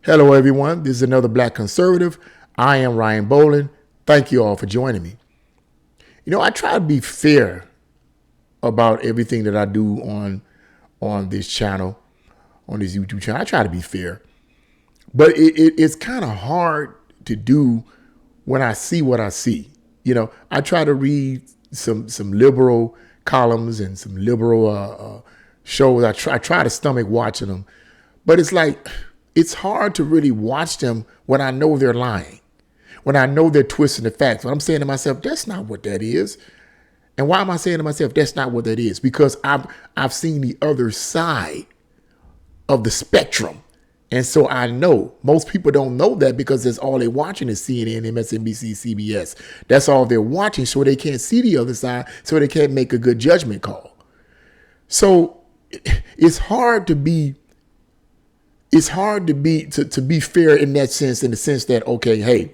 Hello, everyone. This is another Black Conservative. I am Ryan Boland. Thank you all for joining me. You know, I try to be fair about everything that I do on this channel, on this YouTube channel. I try to be fair, but it's kind of hard to do when I see what I see. You know, I try to read some liberal columns and some liberal shows. I try to stomach watching them, but it's like it's hard to really watch them when I know they're lying, when I know they're twisting the facts. When I'm saying to myself, that's not what that is. And why am I saying to myself, that's not what that is? Because I've seen the other side of the spectrum. And so I know most people don't know that because that's all they're watching is CNN, MSNBC, CBS. That's all they're watching, so they can't see the other side, so they can't make a good judgment call. So it's hard to be fair in that sense, in the sense that, okay, hey,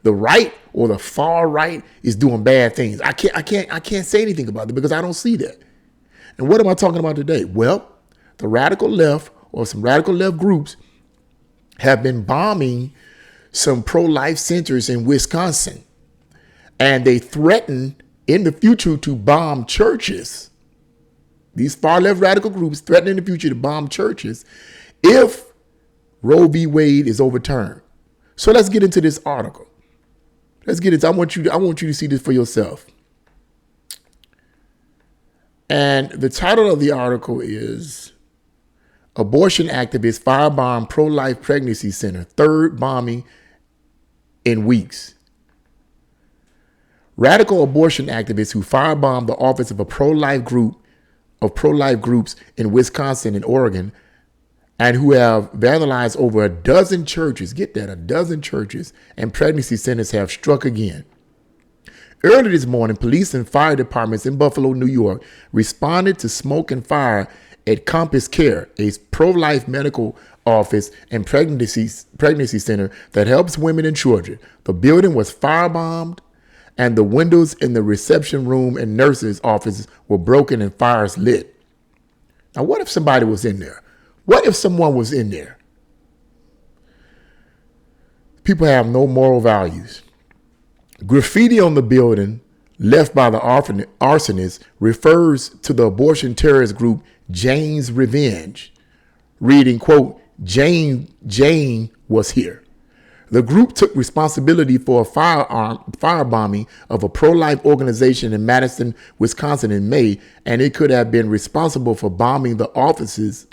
the right or the far right is doing bad things. I can't say anything about it because I don't see that. And what am I talking about today? Well, the radical left or some radical left groups have been bombing some pro-life centers in Wisconsin. And they threaten in the future to bomb churches. These far left radical groups threaten in the future to bomb churches if Roe v. Wade is overturned. So let's get into this article. Let's get into. I want you to see this for yourself. And the title of the article is Abortion Activists Firebomb Pro-Life Pregnancy Center, Third Bombing in Weeks. Radical abortion activists who firebombed the office of a pro-life groups in Wisconsin and Oregon, and who have vandalized over a dozen churches, get that, a dozen churches and pregnancy centers have struck again. Early this morning, police and fire departments in Buffalo, New York, responded to smoke and fire at Compass Care, a pro-life medical office and pregnancy center that helps women and children. The building was firebombed, and the windows in the reception room and nurses' offices were broken and fires lit. Now, what if somebody was in there? What if someone was in there? People have no moral values. Graffiti on the building left by the arsonist refers to the abortion terrorist group Jane's Revenge, reading, quote, Jane was here. The group took responsibility for a firebombing of a pro-life organization in Madison, Wisconsin in May, and it could have been responsible for bombing the offices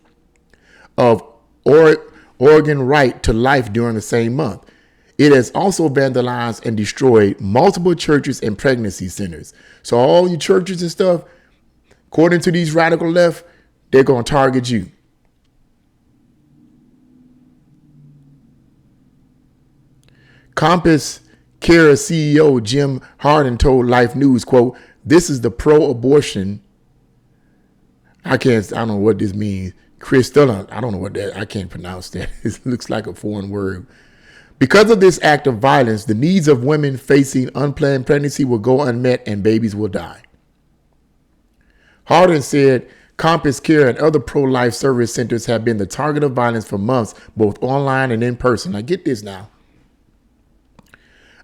of Oregon Right to Life during the same month. It has also vandalized and destroyed multiple churches and pregnancy centers. So all your churches and stuff, according to these radical left, they're going to target you. Compass Care CEO Jim Harden told Life News, quote, this is the pro-abortion. I don't know what this means. I don't know what that, I can't pronounce that. It looks like a foreign word. Because of this act of violence, the needs of women facing unplanned pregnancy will go unmet and babies will die. Harden said Compass Care and other pro-life service centers have been the target of violence for months, both online and in person. Now get this now.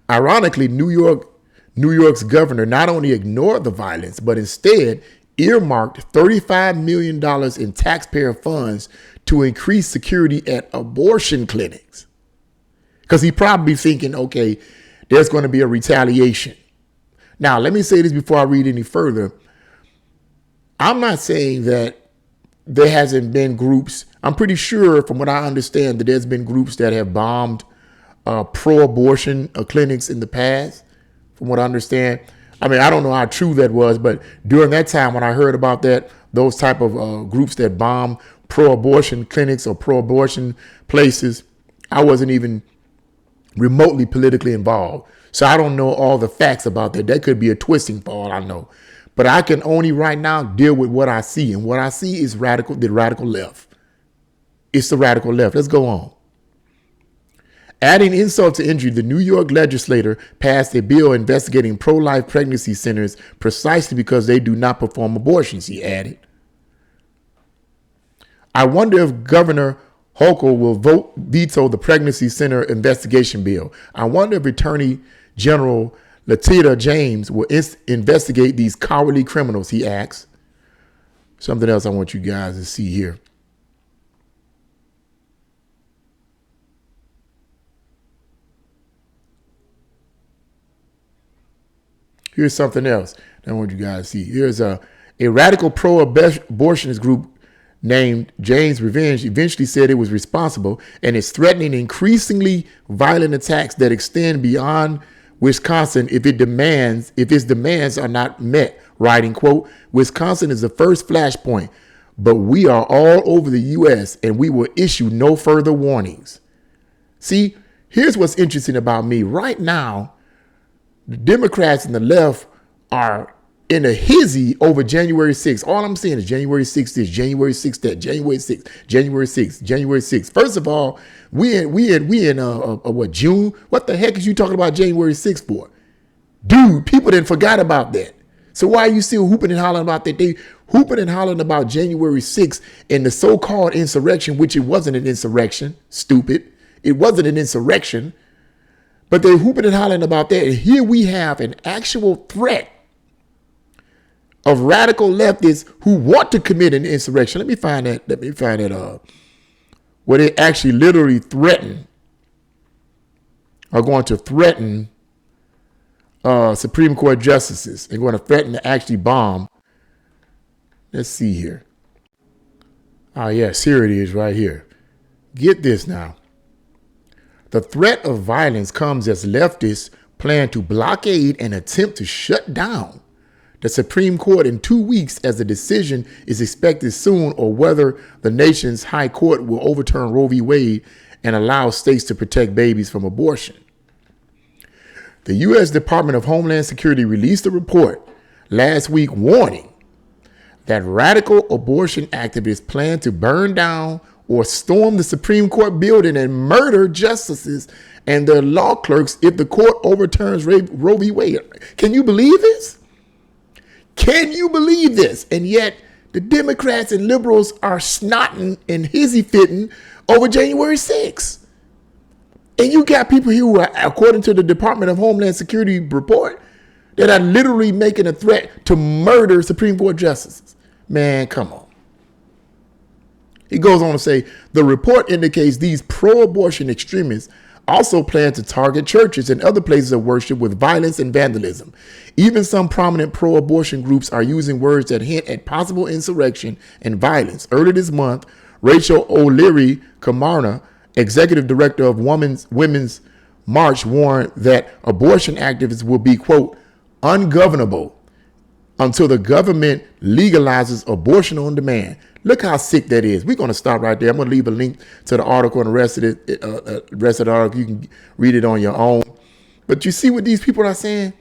Ironically, New York's governor not only ignored the violence, but instead earmarked $35 million in taxpayer funds to increase security at abortion clinics. Because he probably thinking, okay, there's going to be a retaliation. Now, let me say this before I read any further. I'm not saying that there hasn't been groups. I'm pretty sure, from what I understand, that there's been groups that have bombed pro-abortion clinics in the past, from what I understand. I mean, I don't know how true that was, but during that time when I heard about that, those type of groups that bomb pro-abortion clinics or pro-abortion places, I wasn't even remotely politically involved. So I don't know all the facts about that. That could be a twisting for all I know. But I can only right now deal with what I see. And what I see is the radical left. It's the radical left. Let's go on. Adding insult to injury, the New York legislature passed a bill investigating pro-life pregnancy centers precisely because they do not perform abortions, he added. I wonder if Governor Hochul will veto the pregnancy center investigation bill. I wonder if Attorney General Letitia James will investigate these cowardly criminals, he asks. Something else I want you guys to see here. Here's something else that I want you guys to see. Here's a radical pro-abortionist group named Jane's Revenge eventually said it was responsible and is threatening increasingly violent attacks that extend beyond Wisconsin if its demands are not met, writing, quote, Wisconsin is the first flashpoint, but we are all over the U.S. and we will issue no further warnings. See, here's what's interesting about me. Right now, the Democrats and the left are in a hizzy over January 6th. All I'm saying is January 6th this, January 6th that, January 6th, January 6th, January 6th. First of all, we in what, June? What the heck is you talking about January 6th for? Dude, people didn't forgot about that. So why are you still hooping and hollering about that? They hooping and hollering about January 6th and the so-called insurrection, which it wasn't an insurrection, stupid. It wasn't an insurrection. But they're hooping and hollering about that. And here we have an actual threat of radical leftists who want to commit an insurrection. Let me find that. Where they actually literally are going to threaten Supreme Court justices. They're going to threaten to actually bomb. Let's see here. Ah, yes, here it is right here. Get this now. The threat of violence comes as leftists plan to blockade and attempt to shut down the Supreme Court in 2 weeks as the decision is expected soon, or whether the nation's high court will overturn Roe v. Wade and allow states to protect babies from abortion. The U.S. Department of Homeland Security released a report last week warning that radical abortion activists plan to burn down or storm the Supreme Court building and murder justices and their law clerks if the court overturns Roe v. Wade. Can you believe this? Can you believe this? And yet the Democrats and liberals are snotting and hizzy-fitting over January 6th. And you got people here who are, according to the Department of Homeland Security report, that are literally making a threat to murder Supreme Court justices. Man, come on. He goes on to say, the report indicates these pro-abortion extremists also plan to target churches and other places of worship with violence and vandalism. Even some prominent pro-abortion groups are using words that hint at possible insurrection and violence. Earlier this month, Rachel O'Leary Camarna, executive director of Women's March, warned that abortion activists will be, quote, ungovernable until the government legalizes abortion on demand. Look how sick that is. We're going to stop right there. I'm going to leave a link to the article and the rest of the article. You can read it on your own. But you see what these people are saying?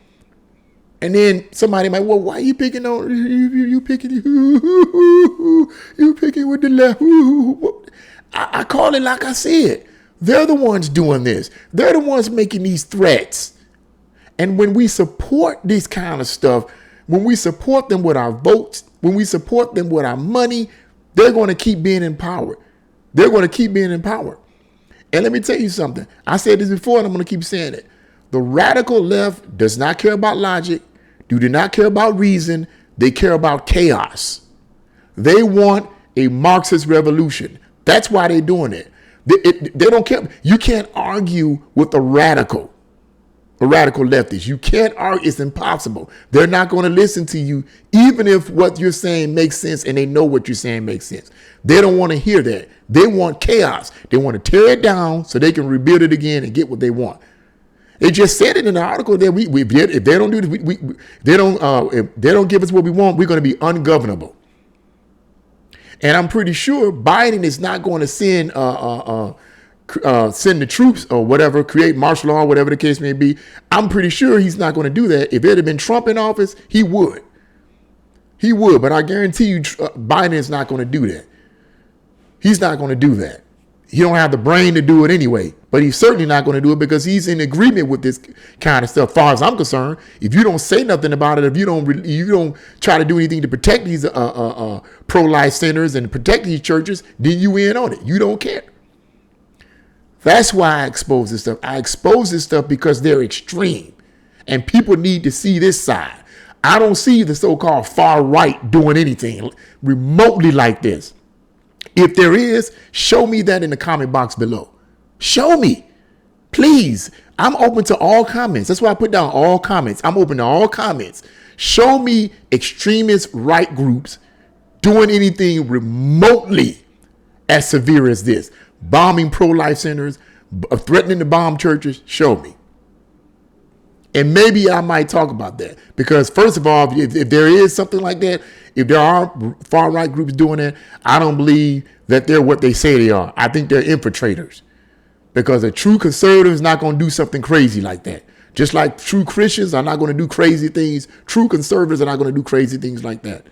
And then somebody might, well, why are you picking on, you picking with the left? I call it like I said. They're the ones doing this. They're the ones making these threats. And when we support this kind of stuff, when we support them with our votes, when we support them with our money, they're going to keep being empowered. They're going to keep being empowered. And let me tell you something. I said this before, and I'm going to keep saying it. The radical left does not care about logic. Do not care about reason. They care about chaos. They want a Marxist revolution. That's why they're doing it. They don't care. You can't argue with a radical leftist. You can't argue. It's impossible. They're not going to listen to you, even if what you're saying makes sense and they know what you're saying makes sense. They don't want to hear that. They want chaos. They want to tear it down so they can rebuild it again and get what they want. They just said it in the article that if they don't do this, if they don't give us what we want, we're going to be ungovernable. And I'm pretty sure Biden is not going to send the troops or whatever, create martial law, whatever the case may be. I'm pretty sure he's not going to do that. If it had been Trump in office, he would. He would. But I guarantee you, Biden is not going to do that. He's not going to do that. He don't have the brain to do it anyway. But he's certainly not going to do it because he's in agreement with this kind of stuff. As far as I'm concerned, if you don't say nothing about it, if you don't try to do anything to protect these pro-life centers and protect these churches, then you in on it. You don't care. That's why I expose this stuff. I expose this stuff because they're extreme. And people need to see this side. I don't see the so-called far right doing anything remotely like this. If there is, show me that in the comment box below. Show me. Please. I'm open to all comments. That's why I put down all comments. I'm open to all comments. Show me extremist right groups doing anything remotely as severe as this. Bombing pro-life centers, threatening to bomb churches. Show me. And maybe I might talk about that. Because first of all, if there is something like that, if there are far-right groups doing that, I don't believe that they're what they say they are. I think they're infiltrators. Because a true conservative is not going to do something crazy like that. Just like true Christians are not going to do crazy things. True conservatives are not going to do crazy things like that.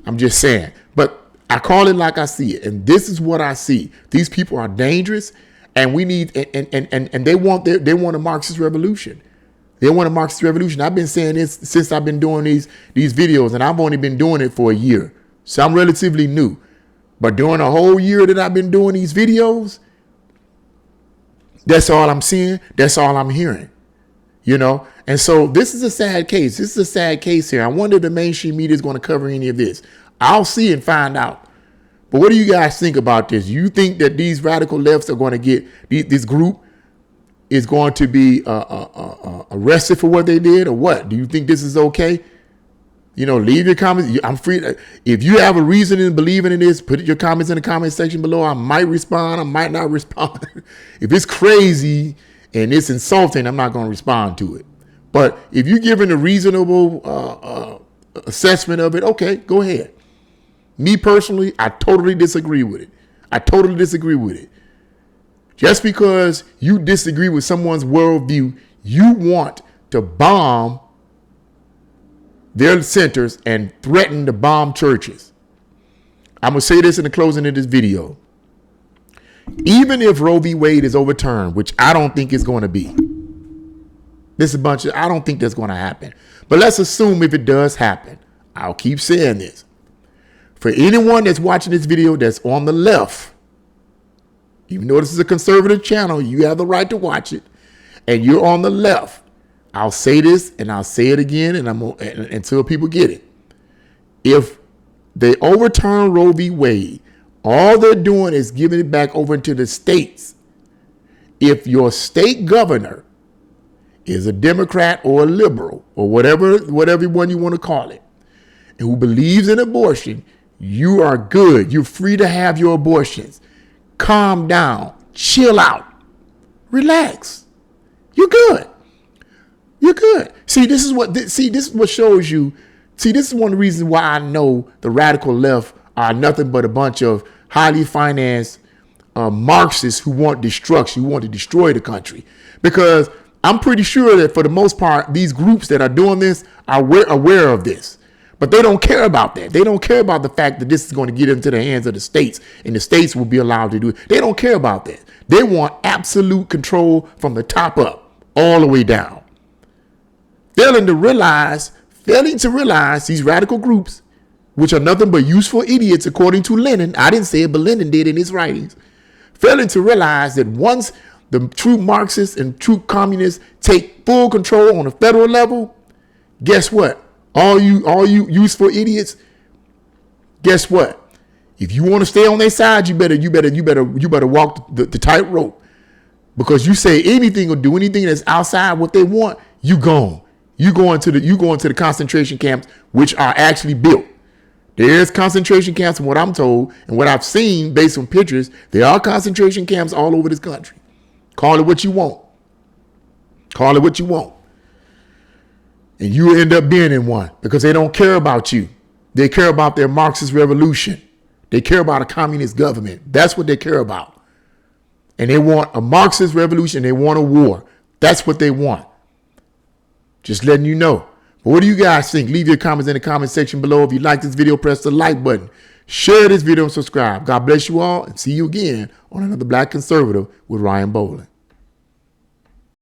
I'm just saying. But I call it like I see it. And this is what I see. These people are dangerous. And we need, and they want a Marxist revolution. They want a Marxist revolution. I've been saying this since I've been doing these videos, and I've only been doing it for a year. So I'm relatively new. But during a whole year that I've been doing these videos, that's all I'm seeing. That's all I'm hearing. You know? And so this is a sad case. This is a sad case here. I wonder if the mainstream media is going to cover any of this. I'll see and find out. But what do you guys think about this? You think that these radical lefts are going to get, this group is going to be arrested for what they did, or what? Do you think this is okay? You know, leave your comments. I'm free. If you have a reason in believing in this, put your comments in the comment section below. I might respond. I might not respond. If it's crazy and it's insulting, I'm not going to respond to it. But if you're giving a reasonable assessment of it, okay, go ahead. Me personally, I totally disagree with it. I totally disagree with it. Just because you disagree with someone's worldview, you want to bomb their centers and threaten to bomb churches. I'm going to say this in the closing of this video. Even if Roe v. Wade is overturned, which I don't think it's going to be. I don't think that's going to happen. But let's assume if it does happen. I'll keep saying this. For anyone that's watching this video that's on the left, even though this is a conservative channel, you have the right to watch it, and you're on the left, I'll say this and I'll say it again and until people get it. If they overturn Roe v. Wade, all they're doing is giving it back over to the states. If your state governor is a Democrat or a liberal or whatever one you want to call it, and who believes in abortion, you are good. You're free to have your abortions. Calm down. Chill out. Relax. You're good. You're good. See, this is what shows you. See, this is one of the reasons why I know the radical left are nothing but a bunch of highly financed Marxists who want destruction, who want to destroy the country. Because I'm pretty sure that for the most part, these groups that are doing this are aware of this. But they don't care about that. They don't care about the fact that this is going to get into the hands of the states and the states will be allowed to do it. They don't care about that. They want absolute control from the top up, all the way down. Failing to realize these radical groups, which are nothing but useful idiots, according to Lenin. I didn't say it, but Lenin did in his writings. Failing to realize that once the true Marxists and true communists take full control on the federal level, guess what? All you useful idiots, guess what? If you want to stay on their side, you better walk the tightrope. Because you say anything or do anything that's outside what they want, you gone. You go into the concentration camps, which are actually built. There's concentration camps, from what I'm told and what I've seen based on pictures. There are concentration camps all over this country. Call it what you want. Call it what you want. And you end up being in one because they don't care about you. They care about their Marxist revolution. They care about a communist government. That's what they care about. And they want a Marxist revolution. They want a war. That's what they want. Just letting you know. But what do you guys think? Leave your comments in the comment section below. If you like this video, press the like button. Share this video and subscribe. God bless you all, and see you again on another Black Conservative with Ryan Boland.